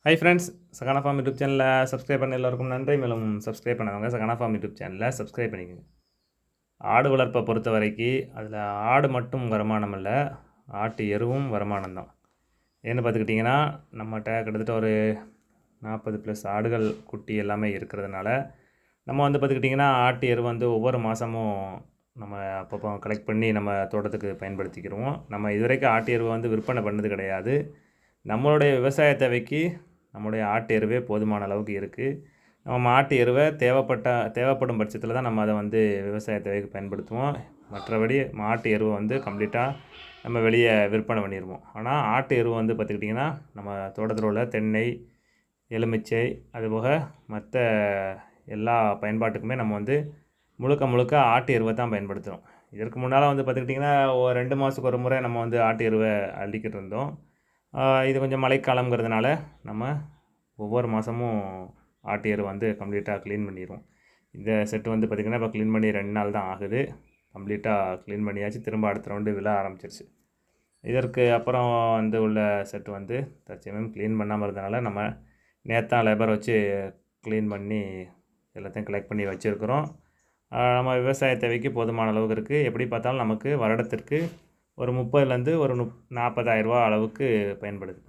Hi friends, Sahana form YouTube சேனலில் subscribe பண்ண எல்லோருக்கும் நன்றி. மேலும் சப்ஸ்கிரைப் பண்ணாதவங்க சகானா ஃபார்ம் யூடியூப் சேனலில் சப்ஸ்கிரைப் பண்ணிக்கோங்க. ஆடு வளர்ப்பை பொறுத்த வரைக்கும் அதில் ஆடு மட்டும் வருமானம் இல்லை, ஆட்டு எருவும் வருமானம் தான். ஏன்னு பார்த்துக்கிட்டிங்கன்னா, நம்மகிட்ட கிட்டத்தட்ட ஒரு 40+ ஆடுகள் குட்டி எல்லாமே இருக்கிறதுனால நம்ம வந்து பார்த்துக்கிட்டிங்கன்னா ஆட்டு எரு வந்து ஒவ்வொரு மாதமும் நம்ம அப்பப்போ கலெக்ட் பண்ணி நம்ம தோட்டத்துக்கு பயன்படுத்திக்கிடுவோம். நம்ம இதுவரைக்கும் ஆட்டு எருவை வந்து விற்பனை பண்ணது கிடையாது. நம்மளுடைய விவசாய தேவைக்கு நம்முடைய ஆட்டு எருவே போதுமான அளவுக்கு இருக்குது. நம்ம மாட்டு எருவை தேவைப்படும் பட்சத்தில் தான் நம்ம அதை வந்து விவசாய தேவைக்கு பயன்படுத்துவோம். மற்றபடி மாட்டு எருவை வந்து கம்ப்ளீட்டாக நம்ம வெளியே விற்பனை பண்ணிடுவோம். ஆனால் ஆட்டு எருவை வந்து பார்த்துக்கிட்டிங்கன்னா நம்ம தோட்டத்தில் உள்ள தென்னை, எலுமிச்சை, அதுபோக மற்ற எல்லா பயன்பாட்டுக்குமே நம்ம வந்து முழுக்க ஆட்டு எருவை தான் பயன்படுத்துகிறோம். இதற்கு முன்னால் வந்து பார்த்துக்கிட்டிங்கன்னா 2 மாதத்துக்கு ஒரு முறை நம்ம வந்து ஆட்டு எருவை அள்ளிக்கிட்டு இருந்தோம். இது கொஞ்சம் மழைக்காலங்கிறதுனால நம்ம ஒவ்வொரு மாதமும் ஆட்டு எரு வந்து கம்ப்ளீட்டாக க்ளீன் பண்ணிடுவோம். இந்த செட்டு வந்து பார்த்திங்கன்னா இப்போ க்ளீன் பண்ணி 2 நாள் தான் ஆகுது. கம்ப்ளீட்டாக க்ளீன் பண்ணியாச்சு. திரும்ப அடுத்த ரவுண்டு விழ ஆரம்பிச்சிருச்சு. இதற்கு அப்புறம் வந்து உள்ள செட்டு வந்து தற்சமயம் க்ளீன் பண்ணாமல் இருந்தனால நம்ம நேத்தான் லேபர் வச்சு க்ளீன் பண்ணி எல்லாத்தையும் கலெக்ட் பண்ணி வச்சுருக்குறோம். நம்ம விவசாய தேவைக்கு போதுமான அளவுக்கு இருக்குது. எப்படி பார்த்தாலும் நமக்கு வருடத்திற்கு ஒரு 30,000 ஒரு 40,000 அளவுக்கு பயன்படுது.